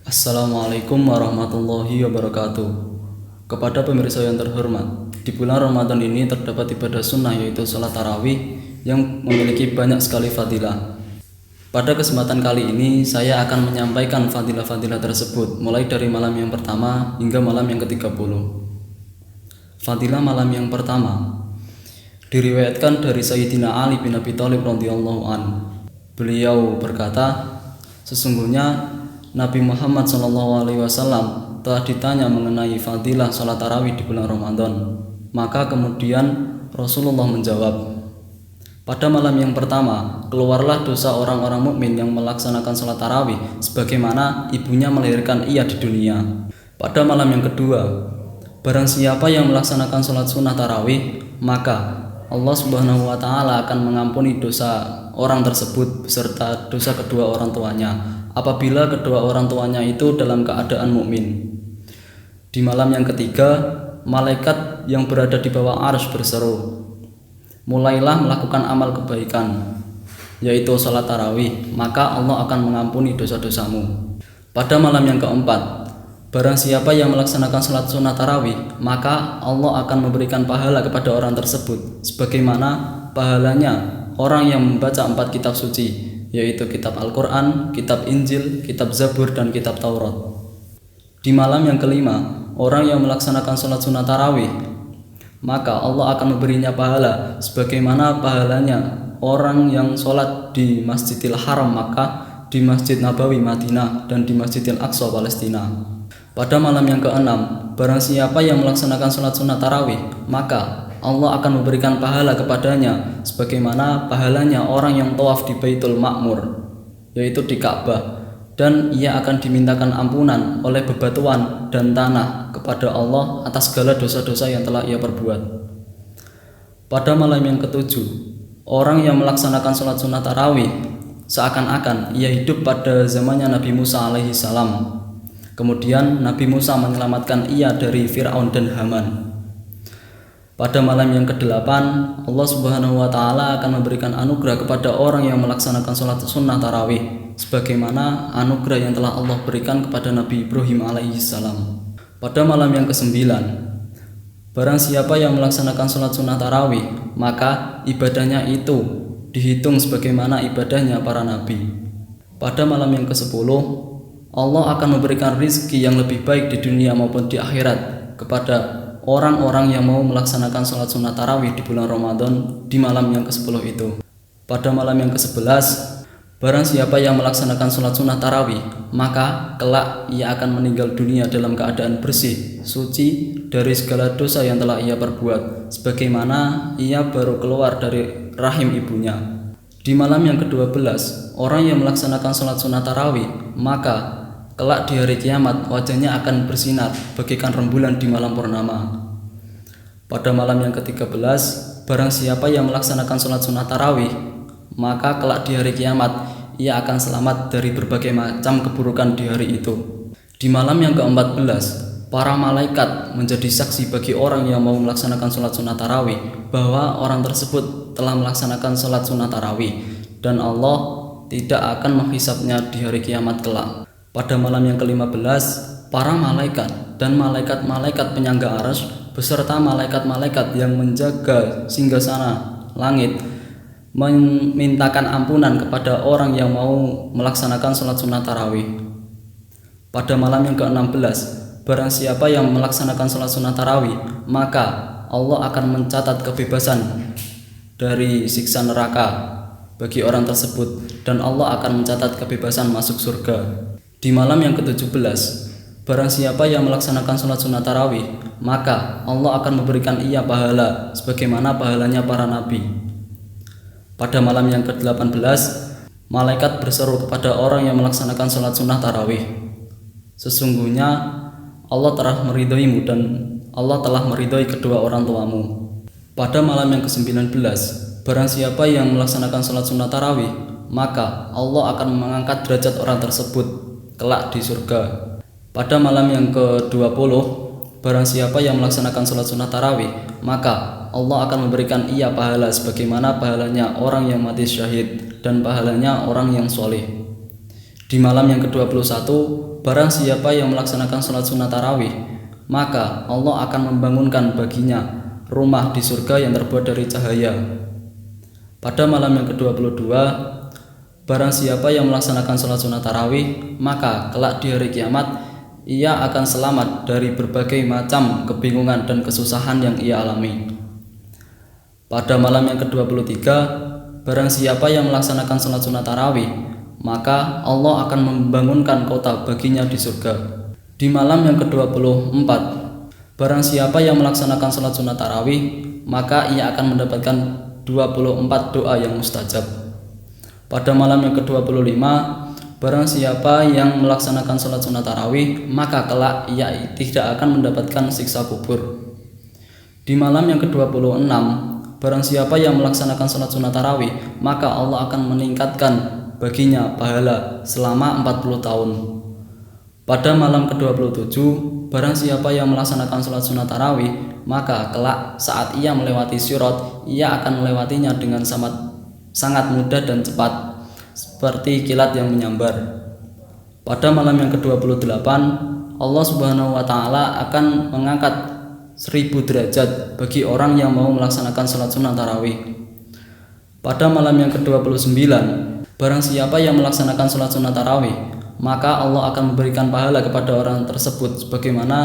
Assalamualaikum warahmatullahi wabarakatuh. Kepada pemirsa yang terhormat, di bulan Ramadan ini terdapat ibadah sunnah yaitu sholat tarawih yang memiliki banyak sekali fadilah. Pada kesempatan kali ini saya akan menyampaikan fadilah-fadilah tersebut mulai dari malam yang pertama hingga malam yang ke-30. Fadilah malam yang pertama diriwayatkan dari Sayyidina Ali bin Abi Thalib radhiyallahu anhu. Beliau berkata, sesungguhnya Nabi Muhammad SAW telah ditanya mengenai fadilah sholat tarawih di bulan Ramadan. Maka kemudian Rasulullah menjawab, pada malam yang pertama keluarlah dosa orang-orang mukmin yang melaksanakan sholat tarawih sebagaimana ibunya melahirkan ia di dunia. Pada malam yang kedua, barang siapa yang melaksanakan sholat sunnah tarawih, maka Allah Subhanahu wa Ta'ala akan mengampuni dosa orang tersebut beserta dosa kedua orang tuanya apabila kedua orang tuanya itu dalam keadaan mukmin. Di malam yang ketiga, malaikat yang berada di bawah arsy berseru, mulailah melakukan amal kebaikan, yaitu sholat tarawih, maka Allah akan mengampuni dosa-dosamu. Pada malam yang keempat, barang siapa yang melaksanakan sholat sunnah tarawih, maka Allah akan memberikan pahala kepada orang tersebut sebagaimana pahalanya orang yang membaca 4 kitab suci, yaitu kitab Al-Quran, kitab Injil, kitab Zabur, dan kitab Taurat. Di malam yang kelima, orang yang melaksanakan sholat sunnah tarawih, maka Allah akan memberinya pahala sebagaimana pahalanya orang yang sholat di Masjidil Haram Makkah, di Masjid Nabawi Madinah, dan di Masjidil Aqsa Palestina. Pada malam yang keenam, barang siapa yang melaksanakan sholat sunnah tarawih, maka Allah akan memberikan pahala kepadanya sebagaimana pahalanya orang yang tawaf di Baitul Ma'mur, yaitu di Ka'bah, dan ia akan dimintakan ampunan oleh bebatuan dan tanah kepada Allah atas segala dosa-dosa yang telah ia perbuat. Pada malam yang ketujuh, orang yang melaksanakan sholat sunnah tarawih seakan-akan ia hidup pada zamannya Nabi Musa alaihi salam. Kemudian Nabi Musa menyelamatkan ia dari Fir'aun dan Haman. Pada malam yang ke-8, Allah Subhanahu wa Ta'ala akan memberikan anugerah kepada orang yang melaksanakan sholat sunnah tarawih sebagaimana anugerah yang telah Allah berikan kepada Nabi Ibrahim alaihi salam. Pada malam yang ke-9, barang siapa yang melaksanakan sholat sunnah tarawih, maka ibadahnya itu dihitung sebagaimana ibadahnya para nabi. Pada malam yang ke-10, Allah akan memberikan rizki yang lebih baik di dunia maupun di akhirat kepada orang-orang yang mau melaksanakan sholat sunnah tarawih di bulan Ramadan di malam yang ke-10 itu. Pada malam yang ke-11, barang siapa yang melaksanakan sholat sunnah tarawih, maka kelak ia akan meninggal dunia dalam keadaan bersih, suci dari segala dosa yang telah ia perbuat, sebagaimana ia baru keluar dari rahim ibunya. Di malam yang ke-12, orang yang melaksanakan sholat sunnah tarawih, maka kelak di hari kiamat wajahnya akan bersinar bagaikan rembulan di malam purnama. Pada malam yang ke-13, barang siapa yang melaksanakan sholat sunnah tarawih, maka kelak di hari kiamat ia akan selamat dari berbagai macam keburukan di hari itu. Di malam yang ke-14, para malaikat menjadi saksi bagi orang yang mau melaksanakan sholat sunnah tarawih bahwa orang tersebut telah melaksanakan sholat sunnah tarawih, dan Allah tidak akan menghisapnya di hari kiamat kelak. Pada malam yang ke-15, para malaikat dan malaikat-malaikat penyangga arsy beserta malaikat-malaikat yang menjaga singgasana langit memintakan ampunan kepada orang yang mau melaksanakan sholat sunnah tarawih. Pada malam yang ke-16, barang siapa yang melaksanakan sholat sunnah tarawih, maka Allah akan mencatat kebebasan dari siksa neraka bagi orang tersebut, dan Allah akan mencatat kebebasan masuk surga. Di malam yang ke-17, barang siapa yang melaksanakan sholat sunnah tarawih, maka Allah akan memberikan ia pahala sebagaimana pahalanya para nabi. Pada malam yang ke-18, malaikat berseru kepada orang yang melaksanakan sholat sunnah tarawih, sesungguhnya Allah telah meridhoimu dan Allah telah meridhoi kedua orang tuamu. Pada malam yang ke-19, barang siapa yang melaksanakan sholat sunnah tarawih, maka Allah akan mengangkat derajat orang tersebut kelak di surga. Pada malam yang ke-20, barang siapa yang melaksanakan sholat sunnah tarawih, maka Allah akan memberikan ia pahala sebagaimana pahalanya orang yang mati syahid dan pahalanya orang yang soleh. Di malam yang ke-21, barang siapa yang melaksanakan sholat sunnah tarawih, maka Allah akan membangunkan baginya rumah di surga yang terbuat dari cahaya. Pada malam yang ke-22, barang siapa yang melaksanakan sholat sunnah tarawih, maka kelak di hari kiamat ia akan selamat dari berbagai macam kebingungan dan kesusahan yang ia alami. Pada malam yang ke-23, barang siapa yang melaksanakan sholat sunnah tarawih, maka Allah akan membangunkan kota baginya di surga. Di malam yang ke-24, barang siapa yang melaksanakan sholat sunnah tarawih, maka ia akan mendapatkan 24 doa yang mustajab. Pada malam yang ke-25, barang siapa yang melaksanakan sholat sunnah tarawih, maka kelak ia tidak akan mendapatkan siksa kubur. Di malam yang ke-26, barang siapa yang melaksanakan sholat sunnah tarawih, maka Allah akan meningkatkan baginya pahala selama 40 tahun. Pada malam ke-27, barang siapa yang melaksanakan sholat sunnah tarawih, maka kelak saat ia melewati syurat, ia akan melewatinya dengan sangat mudah dan cepat, seperti kilat yang menyambar. Pada malam yang ke-28, Allah Subhanahu wa Ta'ala akan mengangkat 1000 derajat bagi orang yang mau melaksanakan sholat sunnah tarawih. Pada malam yang ke-29, barang siapa yang melaksanakan sholat sunnah tarawih, maka Allah akan memberikan pahala kepada orang tersebut sebagaimana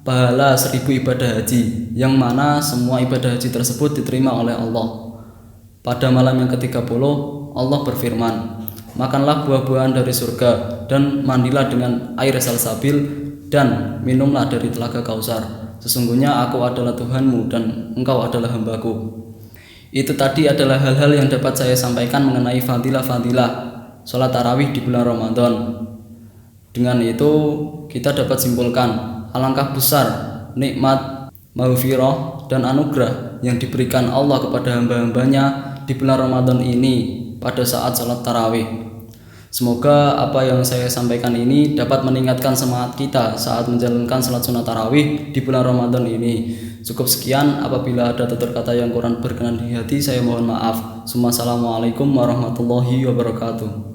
pahala 1000 ibadah haji, yang mana semua ibadah haji tersebut diterima oleh Allah. Pada malam yang ke-30, Allah berfirman, makanlah buah-buahan dari surga dan mandilah dengan air salsabil dan minumlah dari telaga Kausar. Sesungguhnya aku adalah Tuhanmu dan engkau adalah hambaku. Itu tadi adalah hal-hal yang dapat saya sampaikan mengenai fadilah-fadilah sholat tarawih di bulan Ramadan. Dengan itu kita dapat simpulkan alangkah besar nikmat, maghfirah dan anugerah yang diberikan Allah kepada hamba-hambanya di bulan Ramadan ini pada saat sholat tarawih. Semoga apa yang saya sampaikan ini dapat meningkatkan semangat kita saat menjalankan sholat sunnah tarawih di bulan Ramadan ini. Cukup sekian, apabila ada tutur kata yang kurang berkenan di hati, saya mohon maaf. Assalamualaikum warahmatullahi wabarakatuh.